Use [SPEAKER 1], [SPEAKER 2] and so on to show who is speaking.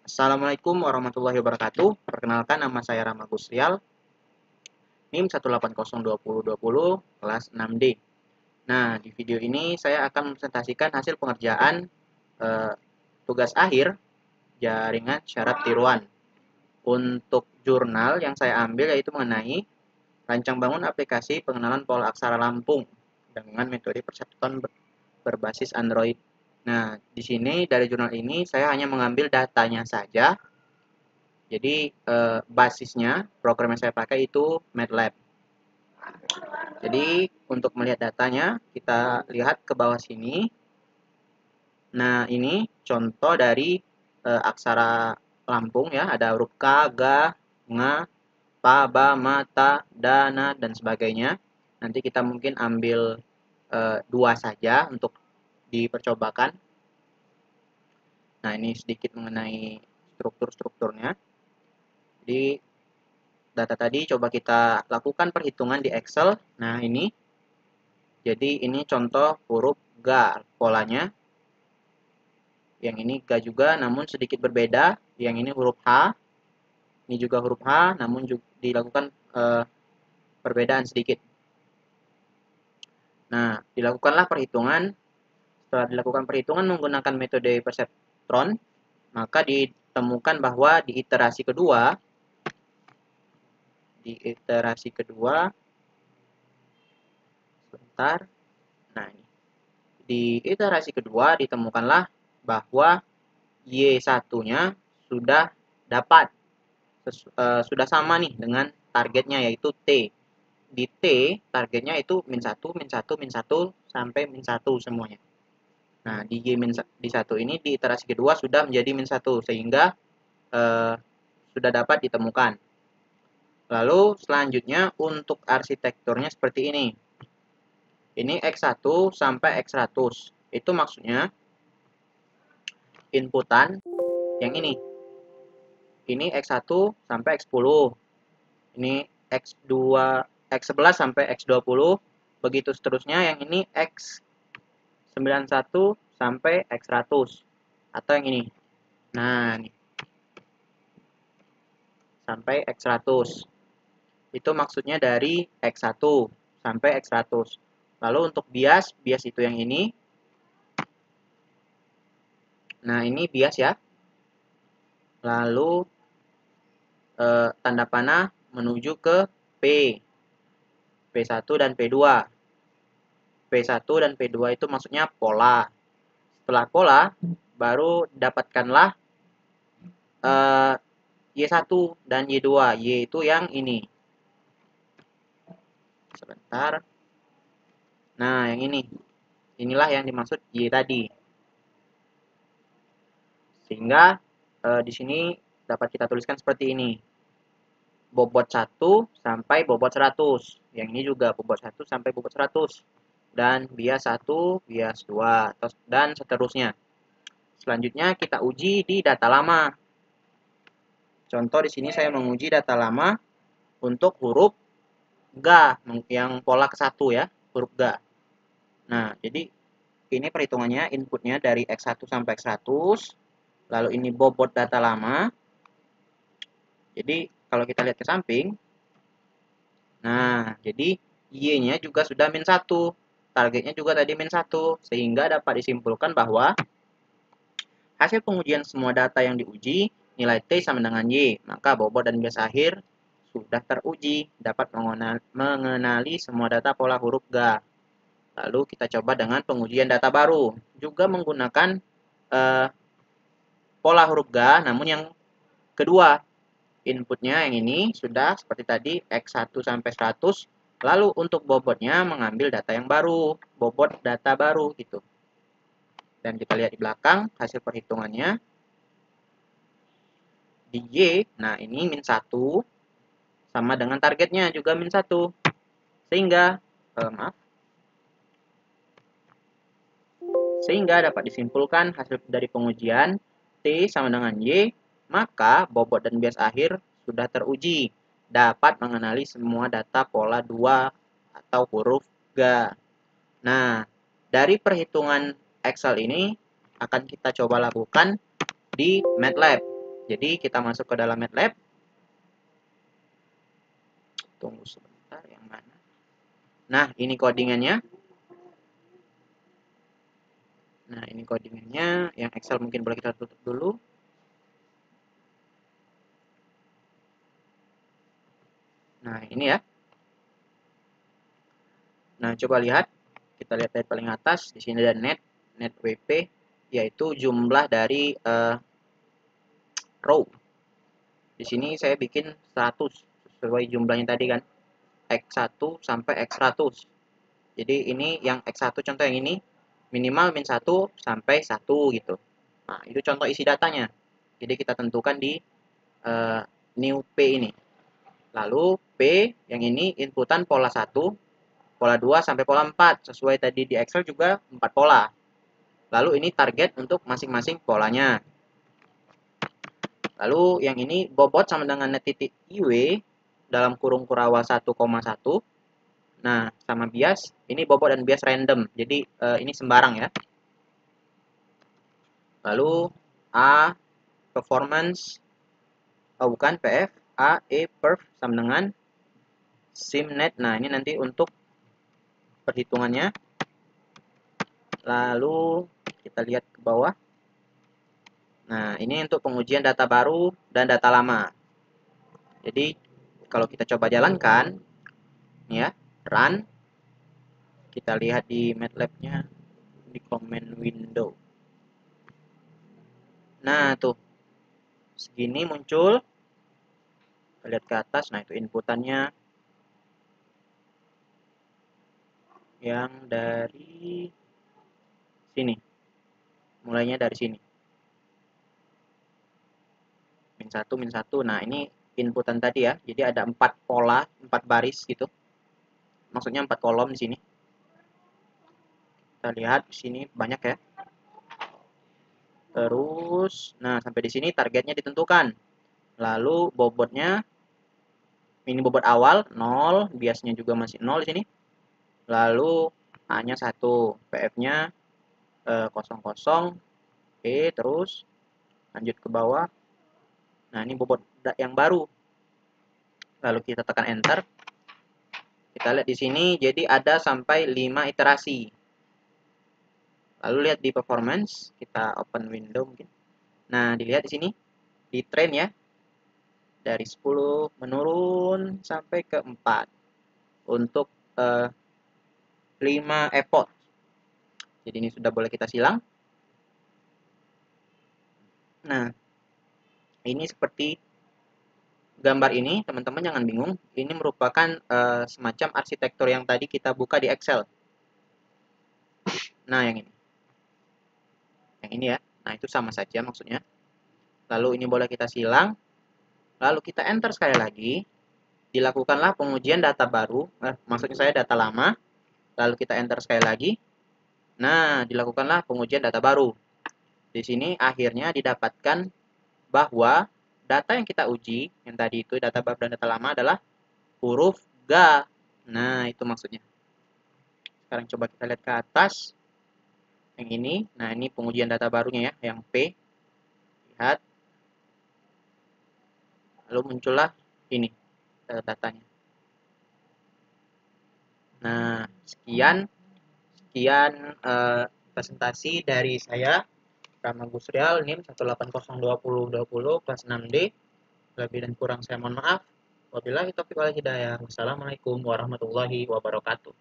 [SPEAKER 1] Assalamualaikum warahmatullahi wabarakatuh. Perkenalkan, nama saya Rama Gusrial, NIM 1802020, kelas 6D. Nah, di video ini saya akan mempresentasikan hasil pengerjaan tugas akhir jaringan syarat tiruan. Untuk jurnal yang saya ambil yaitu mengenai rancang bangun aplikasi pengenalan pola aksara Lampung dengan metode perseptron berbasis Android. Nah, di sini dari jurnal ini saya hanya mengambil datanya saja. Jadi basisnya program yang saya pakai itu MATLAB. Jadi untuk melihat datanya kita lihat ke bawah sini. Nah, ini contoh dari aksara Lampung ya, ada huruf K, Ga, Nga, Pa, Ba, Ma, Ta, Da, Na, dan sebagainya. Nanti kita mungkin ambil dua saja untuk dipercobakan. Nah, ini sedikit mengenai struktur-strukturnya. Jadi data tadi coba kita lakukan perhitungan di Excel. Nah, ini. Jadi ini contoh huruf Ga polanya. Yang ini Ga juga namun sedikit berbeda. Yang ini huruf H. Ini juga huruf H namun juga dilakukan perbedaan sedikit. Nah, dilakukanlah perhitungan. Setelah dilakukan perhitungan menggunakan metode perseptron, maka ditemukan bahwa di iterasi kedua sebentar. Nah, ini. Di iterasi kedua ditemukanlah bahwa Y1-nya sudah dapat sudah sama nih dengan targetnya yaitu T. Di T targetnya itu -1, -1, -1 sampai -1 semuanya. Nah, di Y-1 ini di iterasi kedua sudah menjadi -1 sehingga sudah dapat ditemukan. Lalu selanjutnya untuk arsitekturnya seperti ini. Ini X1 sampai X100. Itu maksudnya inputan yang ini. Ini X1 sampai X10. Ini X2, X11 sampai X20. Begitu seterusnya. Yang ini X91 sampai X100. Atau yang ini. Nah, ini. Sampai X100. Itu maksudnya dari X1 sampai X100. Lalu untuk bias itu yang ini. Nah, ini bias ya. Lalu tanda panah menuju ke P. P1 dan P2. P1 dan P2 itu maksudnya pola. Setelah pola, baru dapatkanlah Y1 dan Y2. Y itu yang ini. Sebentar. Nah, yang ini. Inilah yang dimaksud Y tadi. Sehingga di sini dapat kita tuliskan seperti ini. Bobot 1 sampai bobot 100. Yang ini juga bobot 1 sampai bobot 100. Dan bias 1, bias 2, dan seterusnya. Selanjutnya kita uji di data lama. Contoh di sini saya menguji data lama untuk huruf Ga yang pola ke-1 ya, huruf Ga. Nah, jadi ini perhitungannya inputnya dari X1 sampai X100. Lalu ini bobot data lama. Jadi kalau kita lihat ke samping, nah, jadi Y-nya juga sudah -1. Targetnya juga tadi -1. Sehingga dapat disimpulkan bahwa hasil pengujian semua data yang diuji, nilai T sama dengan Y. Maka bobot dan bias akhir sudah teruji, dapat mengenali semua data pola huruf Ga. Lalu kita coba dengan pengujian data baru. Juga menggunakan pola huruf Ga, namun yang kedua. Inputnya yang ini sudah seperti tadi X1 sampai 100. Lalu untuk bobotnya mengambil data yang baru, bobot data baru gitu. Dan kita lihat di belakang hasil perhitungannya. Di Y, nah ini -1 sama dengan targetnya juga -1. Sehingga dapat disimpulkan hasil dari pengujian T sama dengan Y, maka bobot dan bias akhir sudah teruji, dapat mengenali semua data pola 2 atau huruf Ga. Nah, dari perhitungan Excel ini akan kita coba lakukan di MATLAB. Jadi kita masuk ke dalam MATLAB. Tunggu sebentar, yang mana? Nah, ini codingannya. Nah, ini codingannya. Yang Excel mungkin boleh kita tutup dulu. Nah, ini ya. Nah, coba lihat. Kita lihat dari paling atas. Di sini ada net WP, yaitu jumlah dari row. Di sini saya bikin 100 sesuai jumlahnya tadi kan. X1 sampai X100. Jadi ini yang X1 contoh yang ini minimal min 1 sampai 1 gitu. Nah, itu contoh isi datanya. Jadi kita tentukan di new P ini. Lalu P yang ini inputan pola 1, pola 2 sampai pola 4. Sesuai tadi di Excel juga 4 pola. Lalu ini target untuk masing-masing polanya. Lalu yang ini bobot sama dengan net titik IW dalam kurung kurawal 1,1. Nah, sama bias, ini bobot dan bias random. Jadi ini sembarang ya. Lalu A performance, oh bukan PF, A E perf sama dengan simnet. Nah, ini nanti untuk perhitungannya. Lalu kita lihat ke bawah. Nah, ini untuk pengujian data baru dan data lama. Jadi, kalau kita coba jalankan, ya, run, kita lihat di MATLAB-nya, di command window. Nah, tuh, segini muncul. Kita lihat ke atas, nah itu inputannya. Yang dari sini. Mulainya dari sini. Min 1, min 1. Nah, ini inputan tadi ya. Jadi ada 4 pola, 4 baris gitu. Maksudnya 4 kolom di sini. Kita lihat di sini banyak ya. Terus, nah sampai di sini targetnya ditentukan. Lalu bobotnya, ini bobot awal 0, biasnya juga masih 0 di sini. Lalu A-nya 1, PF-nya 00, oke, terus lanjut ke bawah. Nah, ini bobot yang baru. Lalu kita tekan enter. Kita lihat di sini jadi ada sampai 5 iterasi. Lalu lihat di performance, kita open window mungkin. Nah, dilihat di sini di trend ya. Dari 10 menurun sampai ke 4 untuk 5 epoch. Jadi ini sudah boleh kita silang. Nah, ini seperti gambar ini, teman-teman jangan bingung. Ini merupakan semacam arsitektur yang tadi kita buka di Excel. Nah, yang ini. Yang ini ya. Nah, itu sama saja maksudnya. Lalu ini boleh kita silang. Lalu kita enter sekali lagi. Dilakukanlah pengujian data baru. Maksudnya saya data lama. Lalu kita enter sekali lagi. Nah, dilakukanlah pengujian data baru. Di sini akhirnya didapatkan bahwa data yang kita uji, yang tadi itu data baru dan data lama adalah huruf G. Nah, itu maksudnya. Sekarang coba kita lihat ke atas. Yang ini, nah ini pengujian data barunya ya, yang P. Lihat. Lalu muncullah ini datanya. Nah, sekian presentasi dari saya, Rama Gusrial, NIM 1802020 kelas 6D. Lebih dan kurang saya mohon maaf. Wabillahi taufiq wal hidayah. Wassalamualaikum warahmatullahi wabarakatuh.